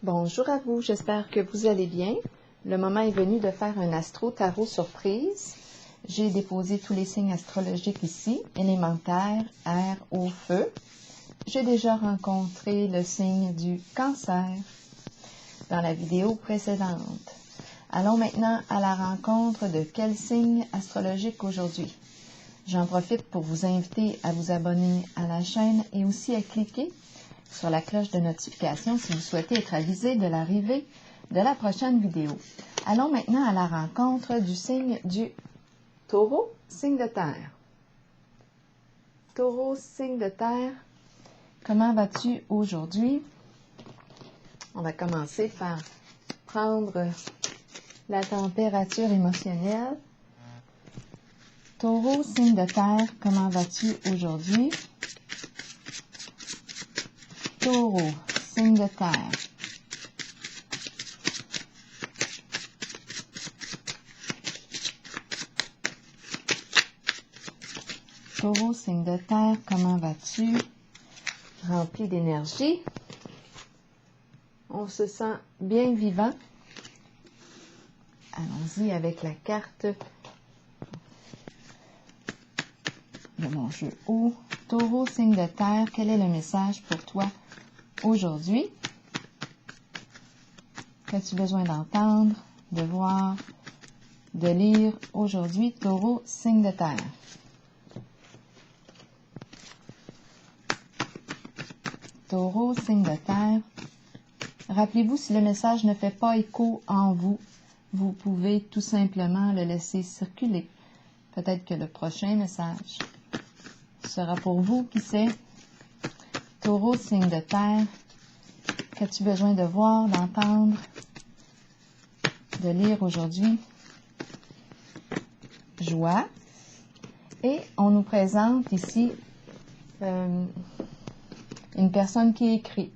Bonjour à vous, j'espère que vous allez bien. Le moment est venu de faire un astro-tarot surprise. J'ai déposé tous les signes astrologiques ici, élémentaire, air, eau, feu. J'ai déjà rencontré le signe du Cancer dans la vidéo précédente. Allons maintenant à la rencontre de quel signe astrologique aujourd'hui. J'en profite pour vous inviter à vous abonner à la chaîne et aussi à cliquer sur la cloche de notification si vous souhaitez être avisé de l'arrivée de la prochaine vidéo. Allons maintenant à la rencontre du signe du Taureau, signe de terre. Taureau, signe de terre, comment vas-tu aujourd'hui? On va commencer par prendre la température émotionnelle. Taureau, signe de terre, comment vas-tu aujourd'hui? Taureau, signe de terre. Taureau, signe de terre, comment vas-tu? Rempli d'énergie. On se sent bien vivant. Allons-y avec la carte de mon jeu haut. Taureau, signe de terre, quel est le message pour toi aujourd'hui? Qu'as-tu besoin d'entendre, de voir, de lire aujourd'hui? Taureau, signe de terre. Taureau, signe de terre. Rappelez-vous, si le message ne fait pas écho en vous, vous pouvez tout simplement le laisser circuler. Peut-être que le prochain message sera pour vous, qui sait. Taureau, signe de terre. Qu'as-tu besoin de voir, d'entendre, de lire aujourd'hui? Joie. Et on nous présente ici une personne qui écrit.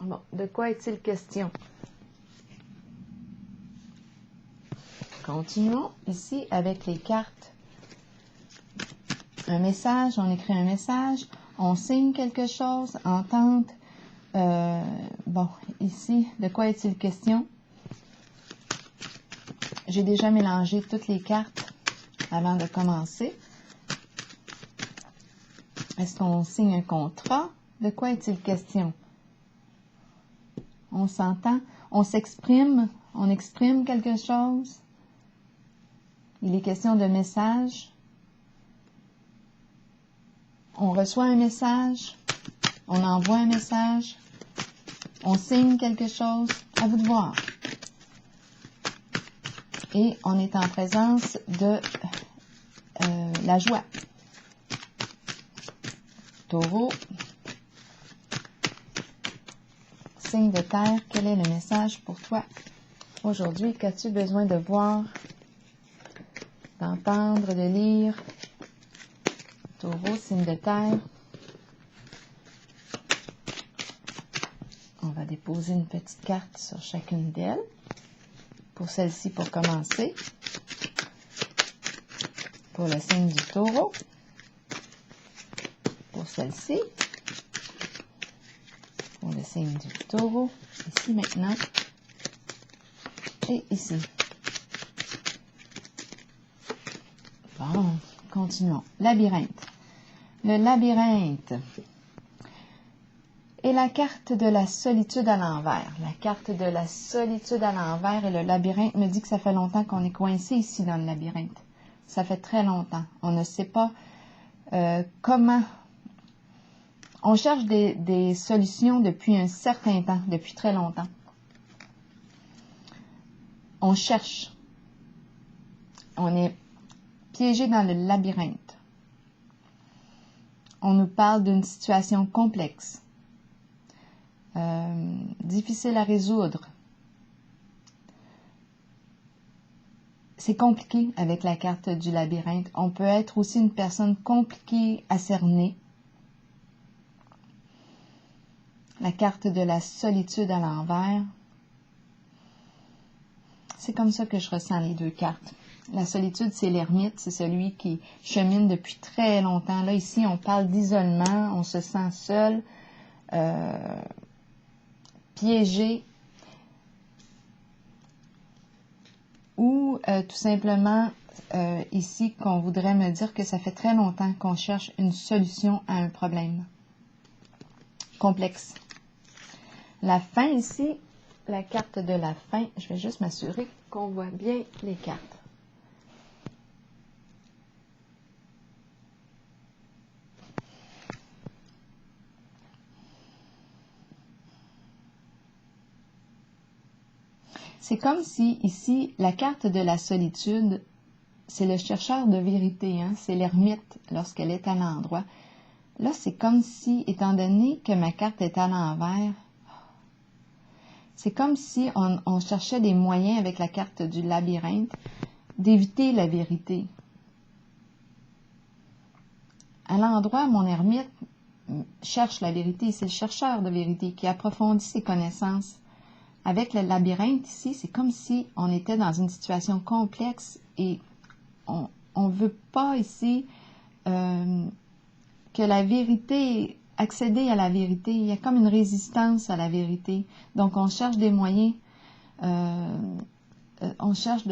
Bon, de quoi est-il question? Continuons ici avec les cartes. Un message, on écrit un message, on signe quelque chose, entente. Bon, ici, de quoi est-il question? J'ai déjà mélangé toutes les cartes avant de commencer. Est-ce qu'on signe un contrat? De quoi est-il question? On s'entend, on s'exprime, on exprime quelque chose. Il est question de message. On reçoit un message, on envoie un message, on signe quelque chose, à vous de voir. Et on est en présence de la joie. Taureau, signe de terre, quel est le message pour toi aujourd'hui? Qu'as-tu besoin de voir, d'entendre, de lire? Taureau, signe de terre. On va déposer une petite carte sur chacune d'elles. Pour celle-ci, pour commencer. Pour le signe du Taureau. Pour celle-ci. Pour le signe du Taureau. Ici maintenant. Et ici. Bon, continuons. Labyrinthe. Le labyrinthe. Et la carte de la solitude à l'envers. La carte de la solitude à l'envers et le labyrinthe me dit que ça fait longtemps qu'on est coincé ici dans le labyrinthe. Ça fait très longtemps. On ne sait pas comment. On cherche des solutions depuis un certain temps, depuis très longtemps. On cherche. On est piégé dans le labyrinthe. On nous parle d'une situation complexe. Difficile à résoudre. C'est compliqué avec la carte du labyrinthe. On peut être aussi une personne compliquée à cerner. La carte de la solitude à l'envers. C'est comme ça que je ressens les deux cartes. La solitude, c'est l'ermite, c'est celui qui chemine depuis très longtemps. Là, ici, on parle d'isolement, on se sent seul. piégé, ou tout simplement ici qu'on voudrait me dire que ça fait très longtemps qu'on cherche une solution à un problème complexe. La fin ici, la carte de la fin, je vais juste m'assurer qu'on voit bien les cartes. C'est comme si, ici, la carte de la solitude, c'est le chercheur de vérité, hein? C'est l'ermite lorsqu'elle est à l'endroit. Là, c'est comme si, étant donné que ma carte est à l'envers, c'est comme si on cherchait des moyens avec la carte du labyrinthe d'éviter la vérité. À l'endroit, mon ermite cherche la vérité, c'est le chercheur de vérité qui approfondit ses connaissances. Avec le labyrinthe ici, c'est comme si on était dans une situation complexe et on ne veut pas ici que la vérité, accéder à la vérité, il y a comme une résistance à la vérité. Donc on cherche des moyens, on cherche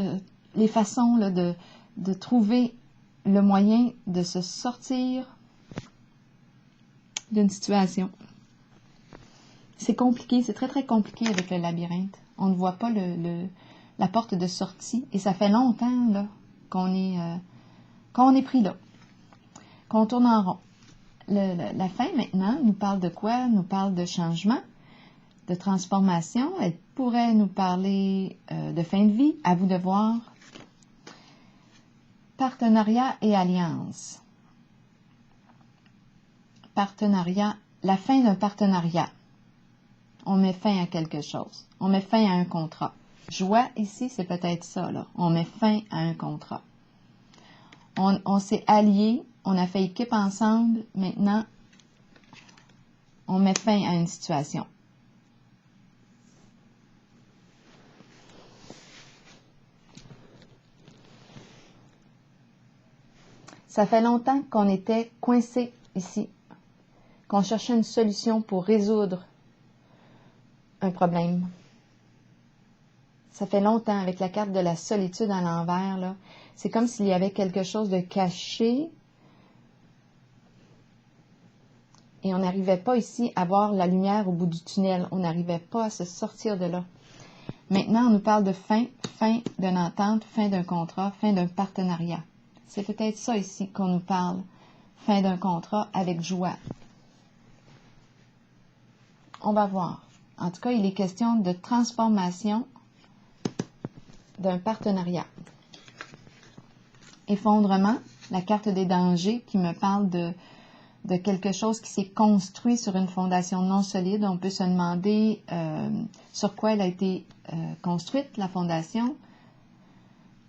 les façons là, de trouver le moyen de se sortir d'une situation. C'est compliqué, c'est très très compliqué avec le labyrinthe. On ne voit pas la porte de sortie et ça fait longtemps là, qu'on est pris là, qu'on tourne en rond. La fin maintenant nous parle de quoi? Nous parle de changement, de transformation. Elle pourrait nous parler de fin de vie, à vous de voir. Partenariat et alliance. Partenariat, la fin d'un partenariat. On met fin à quelque chose. On met fin à un contrat. Joie, ici, c'est peut-être ça, là. On met fin à un contrat. On s'est alliés, on a fait équipe ensemble. Maintenant, on met fin à une situation. Ça fait longtemps qu'on était coincés ici, qu'on cherchait une solution pour résoudre un problème. Ça fait longtemps avec la carte de la solitude à l'envers, là. C'est comme s'il y avait quelque chose de caché et on n'arrivait pas ici à voir la lumière au bout du tunnel. On n'arrivait pas à se sortir de là. Maintenant, on nous parle de fin d'une entente, fin d'un contrat, fin d'un partenariat. C'est peut-être ça ici qu'on nous parle. Fin d'un contrat avec joie. On va voir. En tout cas, il est question de transformation d'un partenariat. Effondrement, la carte des dangers qui me parle de quelque chose qui s'est construit sur une fondation non solide. On peut se demander sur quoi elle a été construite, la fondation.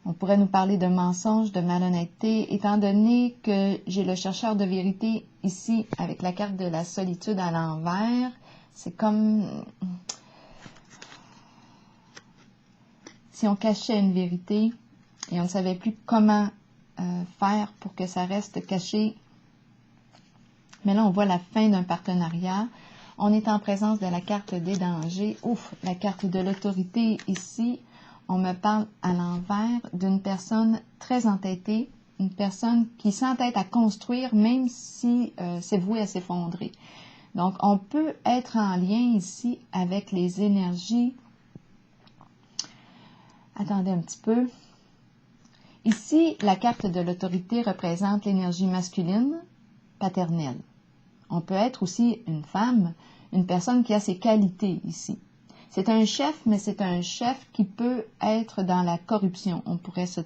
On pourrait nous parler de mensonges, de malhonnêteté, étant donné que j'ai le chercheur de vérité ici avec la carte de la solitude à l'envers. C'est comme si on cachait une vérité et on ne savait plus comment faire pour que ça reste caché. Mais là, on voit la fin d'un partenariat. On est en présence de la carte des dangers. Ouf, la carte de l'autorité ici. On me parle à l'envers d'une personne très entêtée, une personne qui s'entête à construire même si c'est voué à s'effondrer. Donc, on peut être en lien ici avec les énergies. Attendez un petit peu. Ici, la carte de l'autorité représente l'énergie masculine, paternelle. On peut être aussi une femme, une personne qui a ses qualités ici. C'est un chef, mais c'est un chef qui peut être dans la corruption. On pourrait se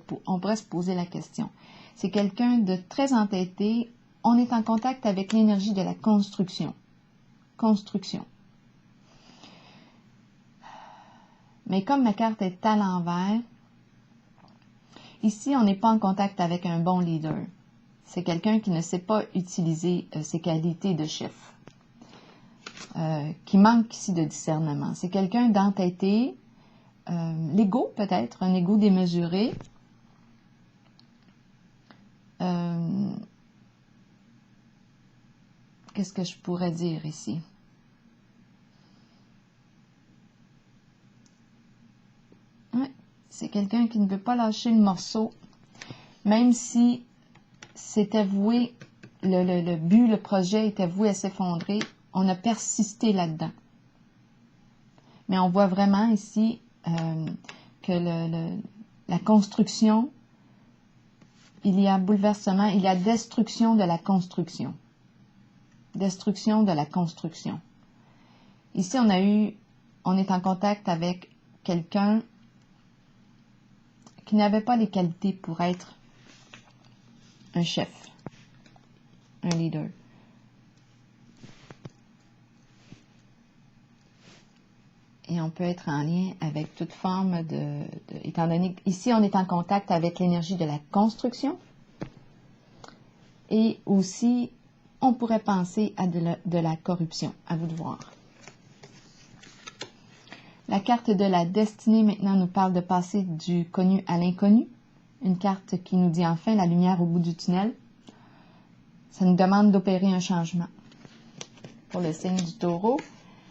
poser la question. C'est quelqu'un de très entêté. On est en contact avec l'énergie de la construction. Construction. Mais comme ma carte est à l'envers, ici, on n'est pas en contact avec un bon leader. C'est quelqu'un qui ne sait pas utiliser ses qualités de chef. Qui manque ici de discernement. C'est quelqu'un d'entêté, l'ego peut-être, un ego démesuré. Qu'est-ce que je pourrais dire ici? quelqu'un qui ne veut pas lâcher le morceau, même si c'était voué, le but, le projet était voué à s'effondrer, on a persisté là-dedans. Mais on voit vraiment ici que la construction, il y a bouleversement, il y a destruction de la construction. Destruction de la construction. Ici, on est en contact avec quelqu'un qui n'avait pas les qualités pour être un chef, un leader. Et on peut être en lien avec toute forme étant donné qu'ici, on est en contact avec l'énergie de la construction. Et aussi, on pourrait penser à de la corruption. À vous de voir. La carte de la destinée, maintenant, nous parle de passer du connu à l'inconnu. Une carte qui nous dit enfin la lumière au bout du tunnel. Ça nous demande d'opérer un changement. Pour le signe du taureau,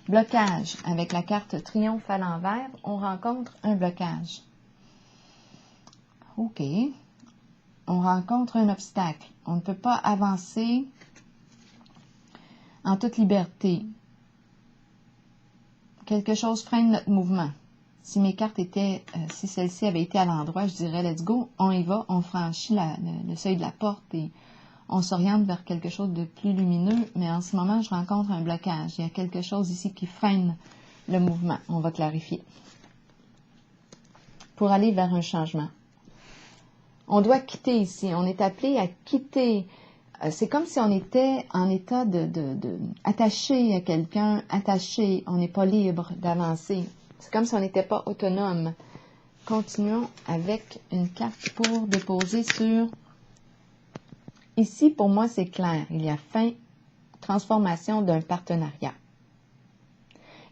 blocage. Avec la carte triomphe à l'envers, on rencontre un blocage. OK. On rencontre un obstacle. On ne peut pas avancer en toute liberté. Quelque chose freine notre mouvement. Si mes cartes étaient, si celle-ci avait été à l'endroit, je dirais let's go, on y va, on franchit le seuil de la porte et on s'oriente vers quelque chose de plus lumineux. Mais en ce moment, je rencontre un blocage. Il y a quelque chose ici qui freine le mouvement. On va clarifier. Pour aller vers un changement. On doit quitter ici. On est appelé à quitter. C'est comme si on était en état attaché à quelqu'un, attaché. On n'est pas libre d'avancer. C'est comme si on n'était pas autonome. Continuons avec une carte pour déposer sur... Ici, pour moi, c'est clair. Il y a fin, transformation d'un partenariat.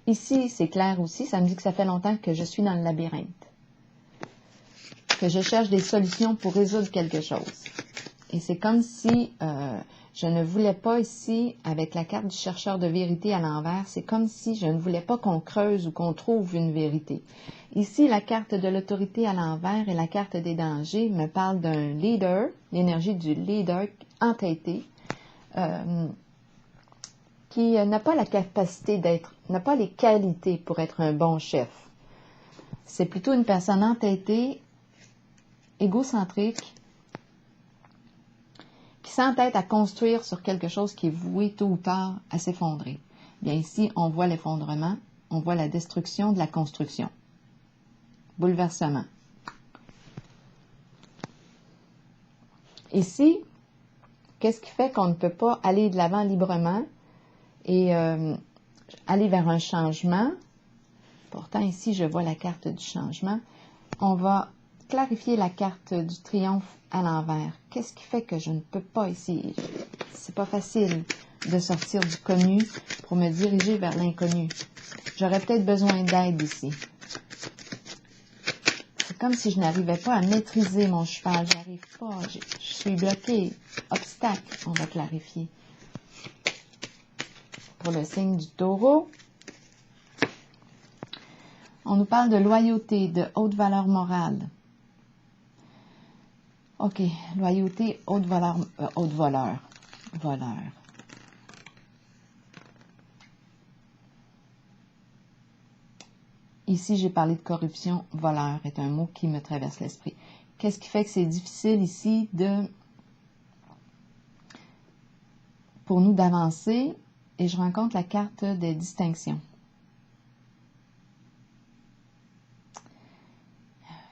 Ici, c'est clair aussi. Ça me dit que ça fait longtemps que je suis dans le labyrinthe. Que je cherche des solutions pour résoudre quelque chose. Et c'est comme si je ne voulais pas ici, avec la carte du chercheur de vérité à l'envers, c'est comme si je ne voulais pas qu'on creuse ou qu'on trouve une vérité. Ici, la carte de l'autorité à l'envers et la carte des dangers me parlent d'un leader, l'énergie du leader entêté, qui n'a pas la capacité d'être, n'a pas les qualités pour être un bon chef. C'est plutôt une personne entêtée, égocentrique, qui s'entête à construire sur quelque chose qui est voué tôt ou tard à s'effondrer. Bien ici, on voit l'effondrement, on voit la destruction de la construction. Bouleversement. Ici, qu'est-ce qui fait qu'on ne peut pas aller de l'avant librement et aller vers un changement? Pourtant, ici, je vois la carte du changement. On va clarifier la carte du triomphe à l'envers. Qu'est-ce qui fait que je ne peux pas ici? C'est pas facile de sortir du connu pour me diriger vers l'inconnu. J'aurais peut-être besoin d'aide ici. C'est comme si je n'arrivais pas à maîtriser mon cheval. J'arrive pas. Je suis bloquée. Obstacle, on va clarifier. Pour le signe du taureau, on nous parle de loyauté, de haute valeur morale. OK, loyauté, voleur. Ici, j'ai parlé de corruption. Voleur est un mot qui me traverse l'esprit. Qu'est-ce qui fait que c'est difficile ici pour nous d'avancer? Et je rencontre la carte des distinctions,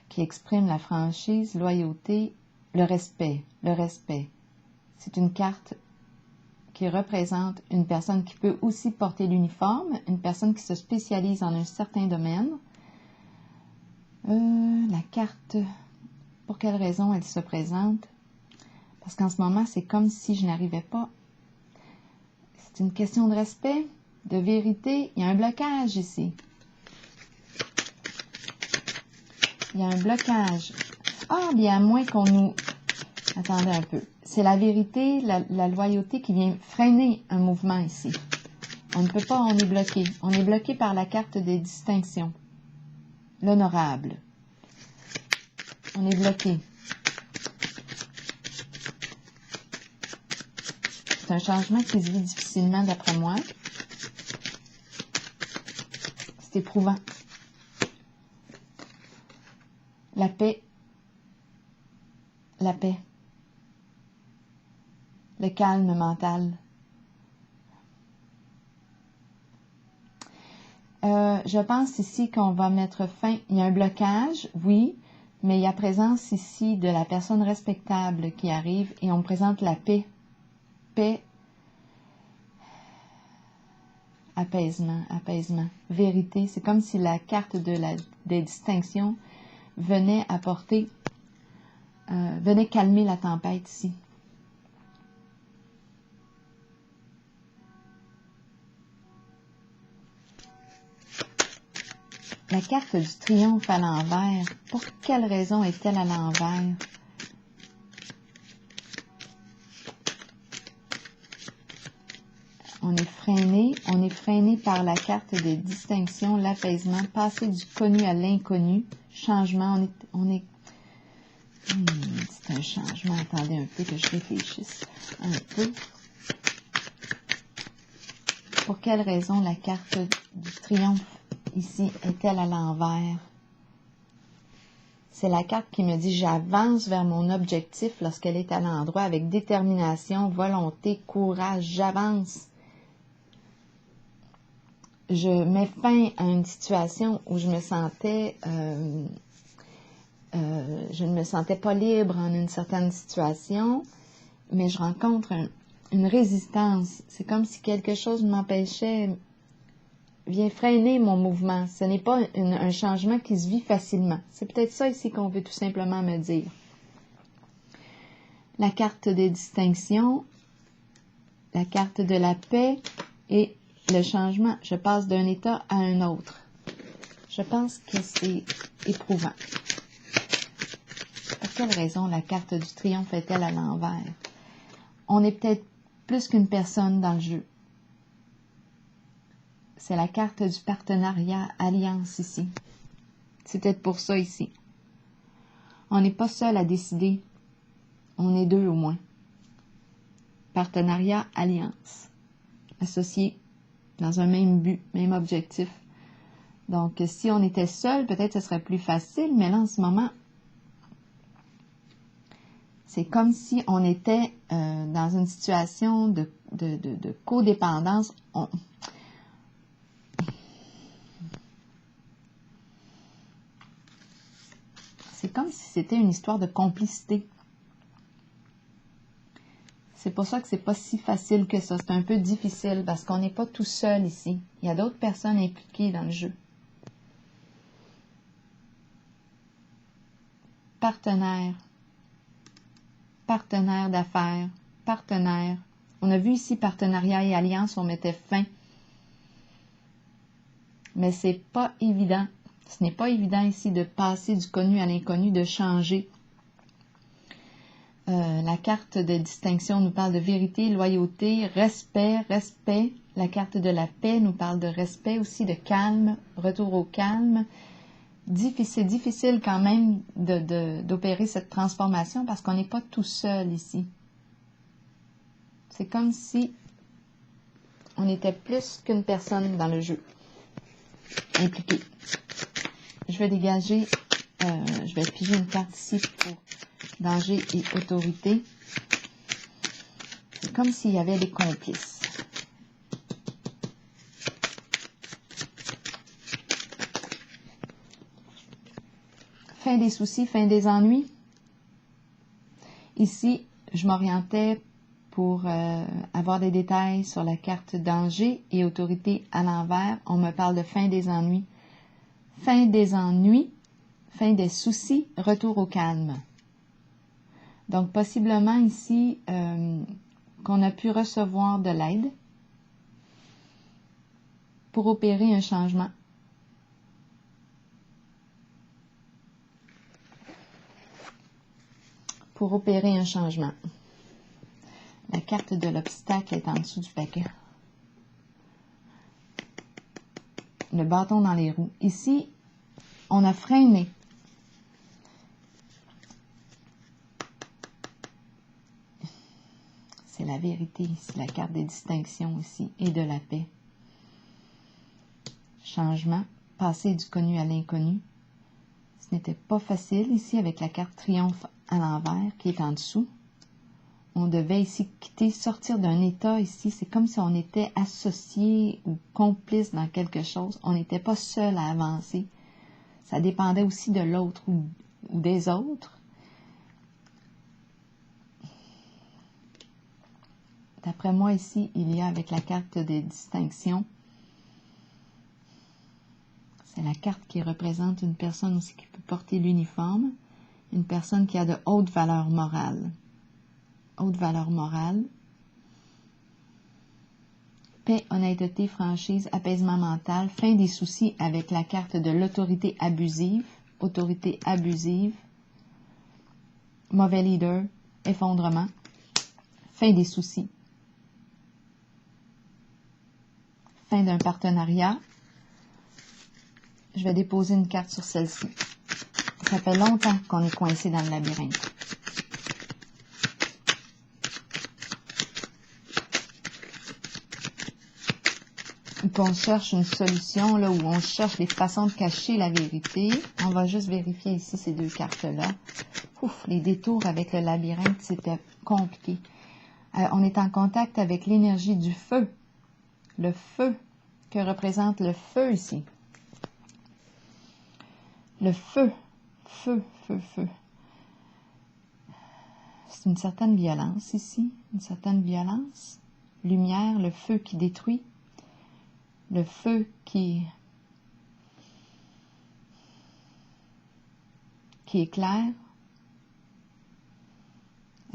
qui exprime la franchise, loyauté, le respect. Le respect. C'est une carte qui représente une personne qui peut aussi porter l'uniforme, une personne qui se spécialise en un certain domaine. La carte, pour quelle raison elle se présente? Parce qu'en ce moment, c'est comme si je n'arrivais pas. C'est une question de respect, de vérité. Il y a un blocage ici. Il y a un blocage. Ah, bien à moins qu'on nous... Attendez un peu. C'est la vérité, la loyauté qui vient freiner un mouvement ici. On ne peut pas, on est bloqué. On est bloqué par la carte des distinctions. L'honorable. On est bloqué. C'est un changement qui se vit difficilement d'après moi. C'est éprouvant. La paix. La paix. Le calme mental. Je pense ici qu'on va mettre fin. Il y a un blocage, oui, mais il y a présence ici de la personne respectable qui arrive et on me présente la paix. Paix, apaisement, apaisement, vérité. C'est comme si la carte des distinctions venait apporter, venait calmer la tempête ici. La carte du triomphe à l'envers, pour quelle raison est-elle à l'envers? On est freiné par la carte des distinctions, l'apaisement, passer du connu à l'inconnu, changement, c'est un changement, attendez un peu que je réfléchisse un peu. Pour quelle raison la carte du triomphe ici est-elle à l'envers? C'est la carte qui me dit j'avance vers mon objectif lorsqu'elle est à l'endroit avec détermination, volonté, courage, j'avance. Je mets fin à une situation où je ne me sentais pas libre en une certaine situation, mais je rencontre une résistance. C'est comme si quelque chose m'empêchait, vient freiner mon mouvement. Ce n'est pas un changement qui se vit facilement. C'est peut-être ça ici qu'on veut tout simplement me dire. La carte des distinctions, la carte de la paix et le changement. Je passe d'un état à un autre. Je pense que c'est éprouvant. Pour quelle raison la carte du triomphe est-elle à l'envers? On est peut-être plus qu'une personne dans le jeu. C'est la carte du partenariat, alliance ici. C'est peut-être pour ça ici. On n'est pas seul à décider. On est deux au moins. Partenariat, alliance. Associés dans un même but, même objectif. Donc, si on était seul, peut-être ce serait plus facile, mais là, en ce moment, c'est comme si on était dans une situation de codépendance. C'est comme si c'était une histoire de complicité. C'est pour ça que c'est pas si facile que ça. C'est un peu difficile parce qu'on n'est pas tout seul ici. Il y a d'autres personnes impliquées dans le jeu. Partenaire. Partenaire d'affaires. Partenaire. On a vu ici partenariat et alliance, on mettait fin. Mais c'est pas évident. Ce n'est pas évident ici de passer du connu à l'inconnu, de changer. La carte de distinction nous parle de vérité, loyauté, respect. La carte de la paix nous parle de respect aussi, de calme, retour au calme. C'est difficile quand même d'opérer cette transformation parce qu'on n'est pas tout seul ici. C'est comme si on était plus qu'une personne dans le jeu, impliquée. Je vais dégager, je vais piger une carte ici pour danger et autorité. C'est comme s'il y avait des complices. Fin des soucis, fin des ennuis. Ici, je m'orientais pour avoir des détails sur la carte danger et autorité à l'envers. On me parle de fin des ennuis. Fin des ennuis, fin des soucis, retour au calme. Donc, possiblement ici, qu'on a pu recevoir de l'aide pour opérer un changement. Pour opérer un changement. La carte de l'obstacle est en dessous du paquet. Le bâton dans les roues. Ici, on a freiné. la vérité ici, la carte des distinctions ici, et de la paix. Changement, passer du connu à l'inconnu. Ce n'était pas facile ici avec la carte triomphe à l'envers qui est en dessous. On devait ici quitter, sortir d'un état ici. C'est comme si on était associé ou complice dans quelque chose. On n'était pas seul à avancer. Ça dépendait aussi de l'autre ou des autres. D'après moi, ici, il y a avec la carte des distinctions, c'est la carte qui représente une personne aussi qui peut porter l'uniforme, une personne qui a de hautes valeurs morales. Haute valeur morale, paix, honnêteté, franchise, apaisement mental, fin des soucis avec la carte de l'autorité abusive, mauvais leader, effondrement, fin des soucis, fin d'un partenariat. Je vais déposer une carte sur celle-ci. Ça fait longtemps qu'on est coincé dans le labyrinthe. Qu'on cherche une solution, là, où on cherche les façons de cacher la vérité. On va juste vérifier ici ces deux cartes-là. Ouf, les détours avec le labyrinthe, c'était compliqué. On est en contact avec l'énergie du feu. Le feu, que représente le feu ici. Le feu, feu. C'est une certaine violence ici, une certaine violence. Lumière, le feu qui détruit. Le feu qui éclaire.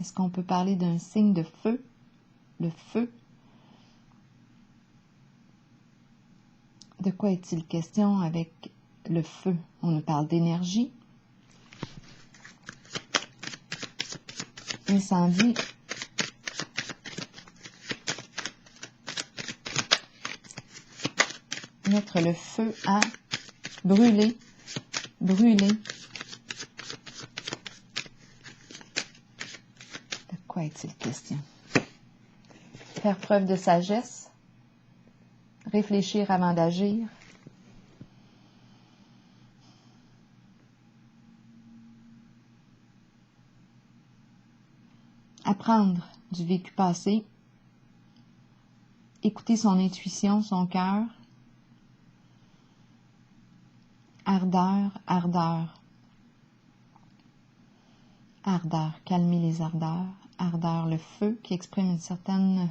Est-ce qu'on peut parler d'un signe de feu? Le feu. De quoi est-il question avec le feu? On nous parle d'énergie. Incendie. Mettre le feu à brûler. De quoi est-il question? Faire preuve de sagesse. Réfléchir avant d'agir. Apprendre du vécu passé. Écouter son intuition, son cœur. Ardeur. Calmer les ardeurs. Ardeur, le feu qui exprime une certaine...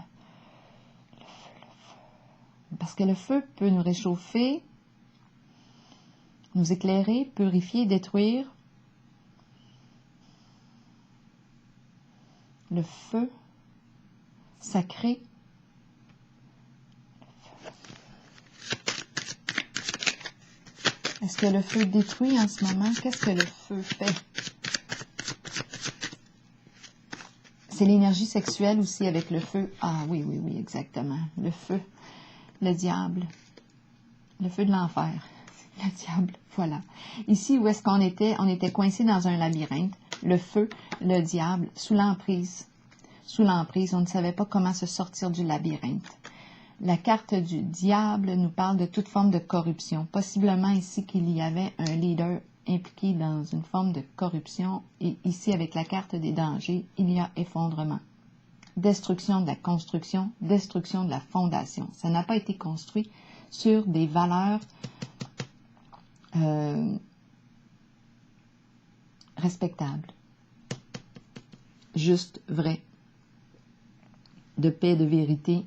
Le feu. Parce que le feu peut nous réchauffer, nous éclairer, purifier, détruire. Le feu sacré. Est-ce que le feu détruit en ce moment? Qu'est-ce que le feu fait? C'est l'énergie sexuelle aussi avec le feu. Ah oui, exactement. Le feu, le diable, le feu de l'enfer, le diable, voilà. Ici, où est-ce qu'on était? On était coincé dans un labyrinthe. Le feu, le diable, sous l'emprise. Sous l'emprise, on ne savait pas comment se sortir du labyrinthe. La carte du diable nous parle de toute forme de corruption. Possiblement ici qu'il y avait un leader impliqué dans une forme de corruption. Et ici, avec la carte des dangers, il y a effondrement. Destruction de la construction, destruction de la fondation. Ça n'a pas été construit sur des valeurs respectables. Juste, vrai. De paix, de vérité.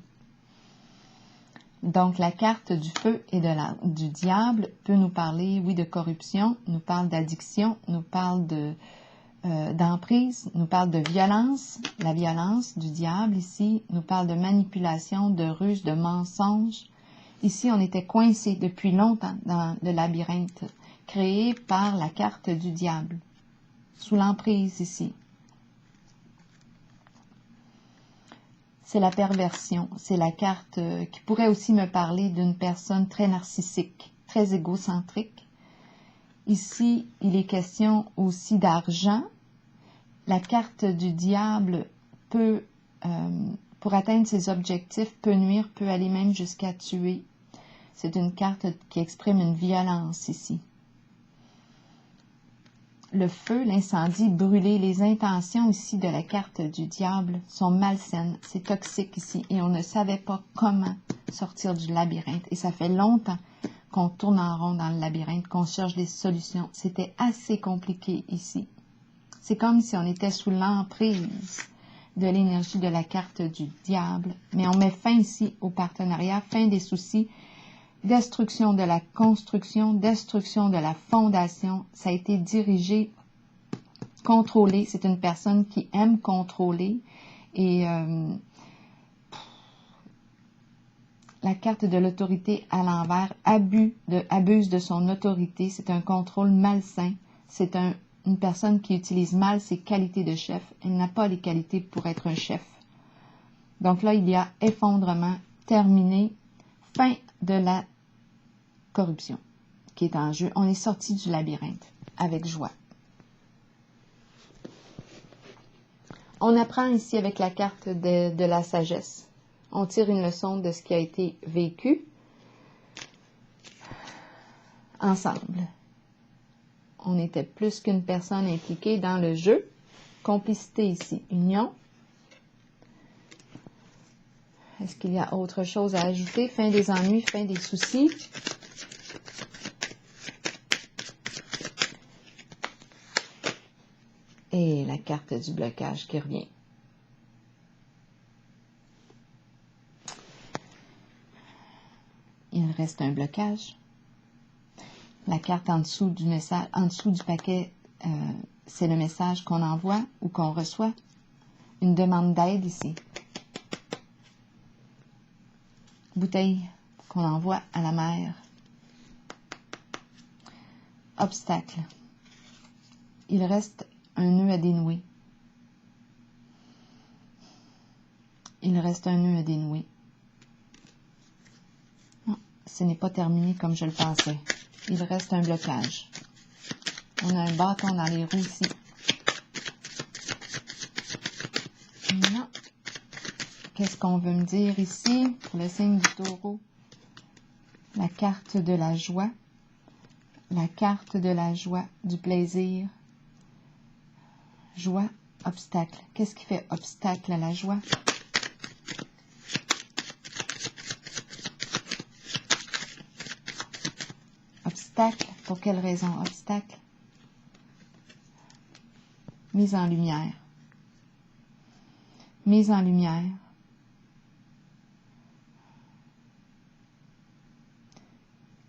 Donc, la carte du feu et du diable peut nous parler, oui, de corruption, nous parle d'addiction, nous parle d'emprise, nous parle de violence, la violence du diable ici, nous parle de manipulation, de ruse, de mensonge. Ici, on était coincé depuis longtemps dans le labyrinthe créé par la carte du diable, sous l'emprise ici. C'est la perversion, c'est la carte qui pourrait aussi me parler d'une personne très narcissique, très égocentrique. Ici, il est question aussi d'argent. La carte du diable peut pour atteindre ses objectifs, peut nuire, peut aller même jusqu'à tuer. C'est une carte qui exprime une violence ici. Le feu, l'incendie, brûler, les intentions ici de la carte du diable sont malsaines. C'est toxique ici et on ne savait pas comment sortir du labyrinthe. Et ça fait longtemps qu'on tourne en rond dans le labyrinthe, qu'on cherche des solutions. C'était assez compliqué ici. C'est comme si on était sous l'emprise de l'énergie de la carte du diable. Mais on met fin ici au partenariat, fin des soucis, destruction de la construction, destruction de la fondation. Ça a été dirigé, contrôlé. C'est une personne qui aime contrôler. Et la carte de l'autorité à l'envers abuse de son autorité. C'est un contrôle malsain. C'est une personne qui utilise mal ses qualités de chef. Elle n'a pas les qualités pour être un chef. Donc là, il y a effondrement, terminé, fin de la corruption qui est en jeu. On est sorti du labyrinthe avec joie. On apprend ici avec la carte de la sagesse. On tire une leçon de ce qui a été vécu ensemble. On était plus qu'une personne impliquée dans le jeu. Complicité ici, union. Est-ce qu'il y a autre chose à ajouter? Fin des ennuis, fin des soucis. Et la carte du blocage qui revient. Il reste un blocage. La carte en dessous du message, en dessous du paquet, c'est le message qu'on envoie ou qu'on reçoit. Une demande d'aide ici. Bouteille qu'on envoie à la mer. Obstacle. Il reste un nœud à dénouer. Il reste un nœud à dénouer. Non, ce n'est pas terminé comme je le pensais. Il reste un blocage. On a un bâton dans les roues ici. Non. Qu'est-ce qu'on veut me dire ici pour le signe du taureau? La carte de la joie. La carte de la joie, du plaisir. Joie, obstacle. Qu'est-ce qui fait obstacle à la joie? Obstacle. Pour quelle raison obstacle? Mise en lumière. Mise en lumière.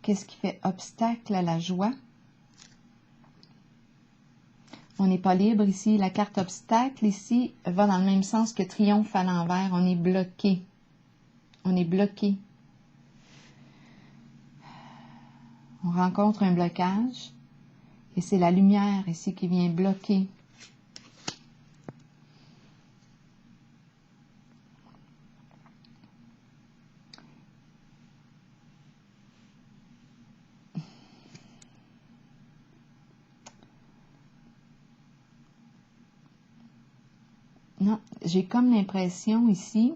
Qu'est-ce qui fait obstacle à la joie? On n'est pas libre ici. La carte obstacle ici va dans le même sens que triomphe à l'envers. On est bloqué. On est bloqué. On rencontre un blocage et c'est la lumière ici qui vient bloquer. Non, j'ai comme l'impression ici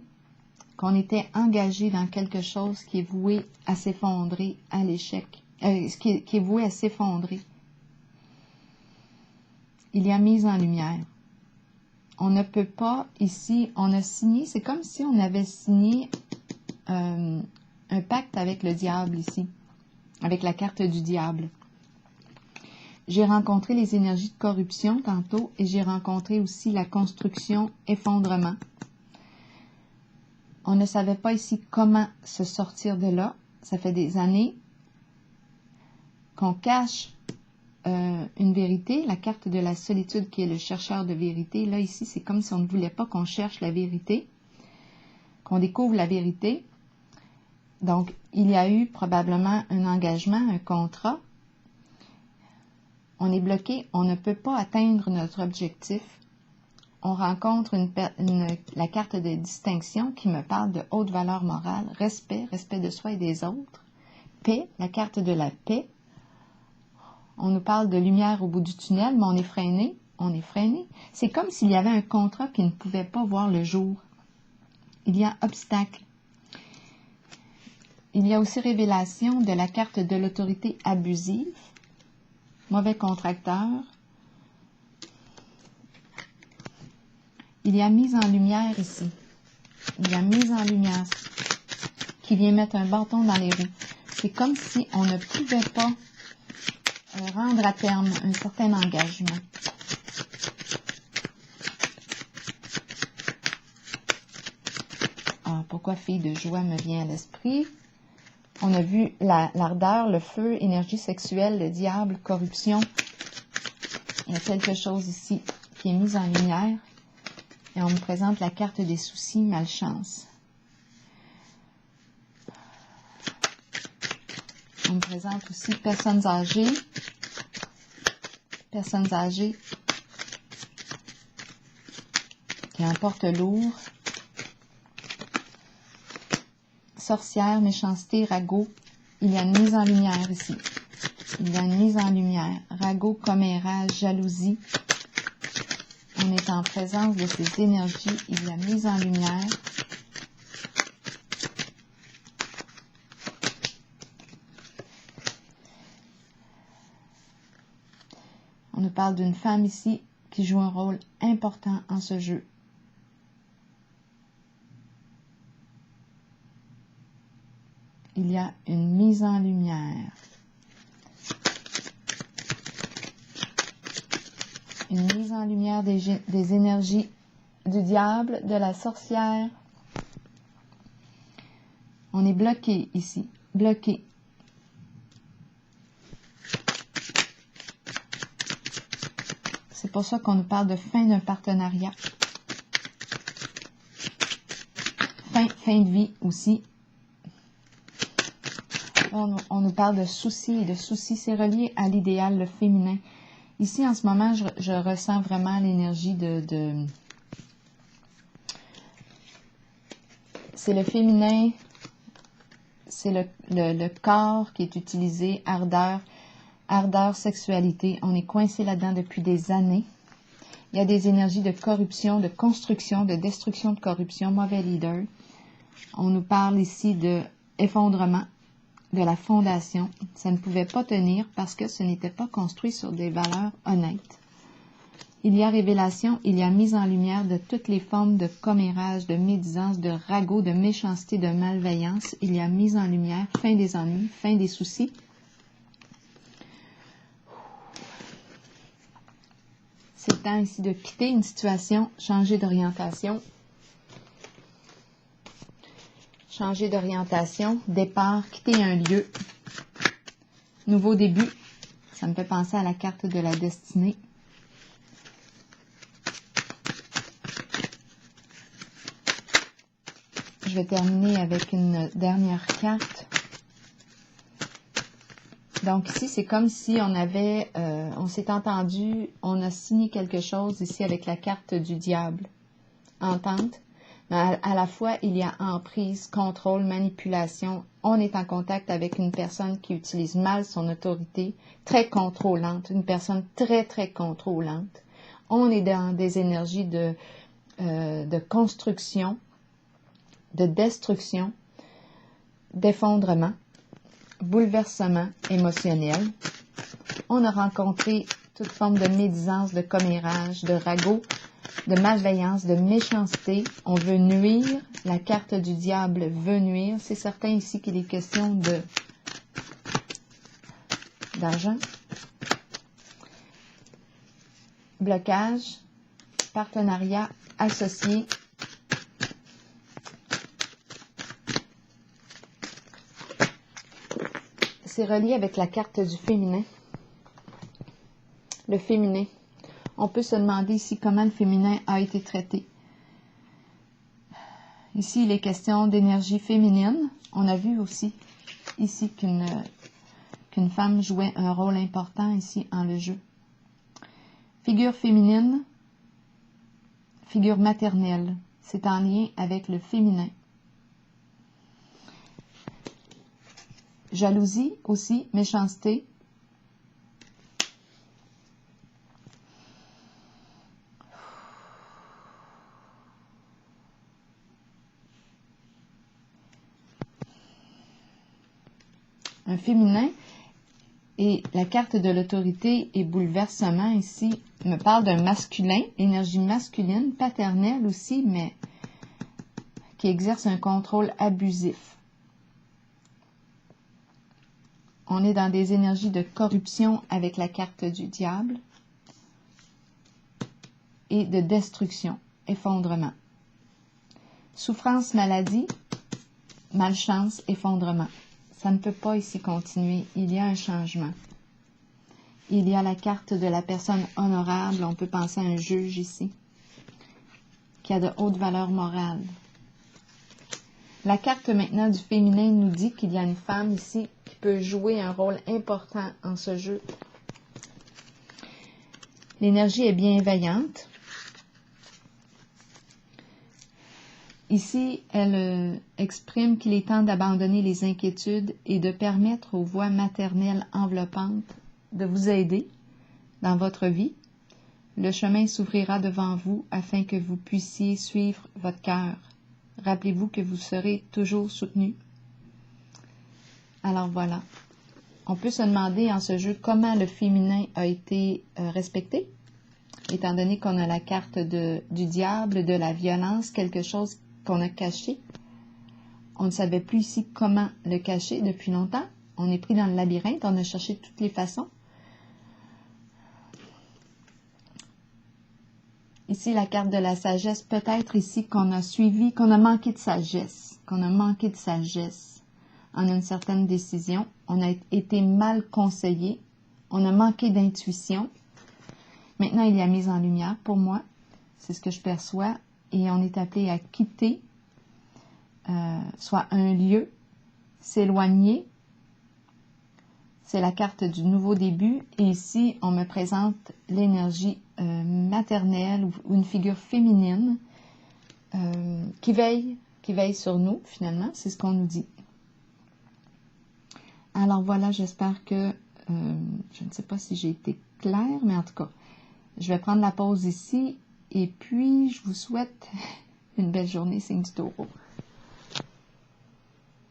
qu'on était engagé dans quelque chose qui est voué à s'effondrer à l'échec, qui est voué à s'effondrer. Il y a mise en lumière. On ne peut pas ici, on a signé, c'est comme si on avait signé un pacte avec le diable ici, avec la carte du diable. J'ai rencontré les énergies de corruption tantôt et j'ai rencontré aussi la construction effondrement. On ne savait pas ici comment se sortir de là. Ça fait des années qu'on cache une vérité, la carte de la solitude qui est le chercheur de vérité. Là, ici, c'est comme si on ne voulait pas qu'on cherche la vérité, qu'on découvre la vérité. Donc, il y a eu probablement un engagement, un contrat. On est bloqué, on ne peut pas atteindre notre objectif. On rencontre la carte de distinction qui me parle de haute valeur morale, respect, respect de soi et des autres. Paix, la carte de la paix. On nous parle de lumière au bout du tunnel, mais on est freiné. On est freiné. C'est comme s'il y avait un contrat qui ne pouvait pas voir le jour. il y a obstacle. Il y a aussi révélation de la carte de l'autorité abusive, mauvais contracteur. Il y a mise en lumière ici. Il y a mise en lumière qui vient mettre un bâton dans les roues. C'est comme si on ne pouvait pas rendre à terme un certain engagement. Alors, pourquoi fille de joie me vient à l'esprit? On a vu l'ardeur, le feu, énergie sexuelle, le diable, corruption. Il y a quelque chose ici qui est mis en lumière. Et on me présente la carte des soucis, malchance. On me présente aussi personnes âgées qui en portent lourd. Sorcière, méchanceté, ragot. Il y a une mise en lumière ici. Il y a une mise en lumière. Ragot, commérage, jalousie. On est en présence de ces énergies. Il y a mise en lumière. On nous parle d'une femme ici qui joue un rôle important en ce jeu. Il y a une mise en lumière. Une mise en lumière des énergies du diable, de la sorcière. On est bloqué ici, bloqué. C'est pour ça qu'on nous parle de fin d'un partenariat. Fin de vie aussi. On nous parle de soucis et de soucis. C'est relié à l'idéal, le féminin. Ici, en ce moment, je ressens vraiment l'énergie de... C'est le féminin, c'est le corps qui est utilisé, ardeur, sexualité. On est coincé là-dedans depuis des années. Il y a des énergies de corruption, de construction, de destruction de corruption, mauvais leader. On nous parle ici de effondrement de la fondation. Ça ne pouvait pas tenir parce que ce n'était pas construit sur des valeurs honnêtes. Il y a révélation, il y a mise en lumière de toutes les formes de commérage, de médisance, de ragot, de méchanceté, de malveillance. Il y a mise en lumière, fin des ennuis, fin des soucis. C'est le temps ici de quitter une situation, changer d'orientation. Changer d'orientation, départ, quitter un lieu. Nouveau début. Ça me fait penser à la carte de la destinée. Je vais terminer avec une dernière carte. Donc ici, c'est comme si on s'est entendu, on a signé quelque chose ici avec la carte du diable. Entente. Mais à la fois, il y a emprise, contrôle, manipulation. On est en contact avec une personne qui utilise mal son autorité, très contrôlante, une personne très, très contrôlante. On est dans des énergies de construction, de destruction, d'effondrement, bouleversement émotionnel. On a rencontré toute forme de médisance, de commérage, de ragot, de malveillance, de méchanceté. On veut nuire. La carte du diable veut nuire. C'est certain ici qu'il est question d'argent. Blocage, partenariat, associé. C'est relié avec la carte du féminin. Le féminin. On peut se demander ici comment le féminin a été traité. Ici, il est question d'énergie féminine. On a vu aussi ici qu'une femme jouait un rôle important ici en le jeu. Figure féminine, figure maternelle. C'est en lien avec le féminin. Jalousie aussi, méchanceté. un féminin. Et la carte de l'autorité et bouleversement ici me parle d'un masculin, énergie masculine, paternelle aussi, mais qui exerce un contrôle abusif. On est dans des énergies de corruption avec la carte du diable et de destruction, effondrement. Souffrance, maladie, malchance, effondrement. Ça ne peut pas ici continuer. Il y a un changement. Il y a la carte de la personne honorable. On peut penser à un juge ici, qui a de hautes valeurs morales. La carte maintenant du féminin nous dit qu'il y a une femme ici qui peut jouer un rôle important en ce jeu. L'énergie est bienveillante. Ici, elle exprime qu'il est temps d'abandonner les inquiétudes et de permettre aux voix maternelles enveloppantes de vous aider dans votre vie. Le chemin s'ouvrira devant vous afin que vous puissiez suivre votre cœur. Rappelez-vous que vous serez toujours soutenu. Alors voilà. On peut se demander en ce jeu comment le féminin a été respecté, étant donné qu'on a la carte du diable, de la violence, quelque chose qu'on a caché. On ne savait plus ici comment le cacher depuis longtemps. On est pris dans le labyrinthe, on a cherché de toutes les façons. Ici, la carte de la sagesse, peut-être ici qu'on a suivi, qu'on a manqué de sagesse, en une certaine décision. On a été mal conseillé, on a manqué d'intuition. Maintenant, il y a mise en lumière pour moi, c'est ce que je perçois. Et on est appelé à quitter soit un lieu, s'éloigner. C'est la carte du nouveau début. Et ici, on me présente l'énergie maternelle ou une figure féminine qui veille sur nous, finalement. C'est ce qu'on nous dit. Alors voilà, j'espère que, je ne sais pas si j'ai été claire, mais en tout cas, je vais prendre la pause ici. Et puis, je vous souhaite une belle journée, signe du taureau.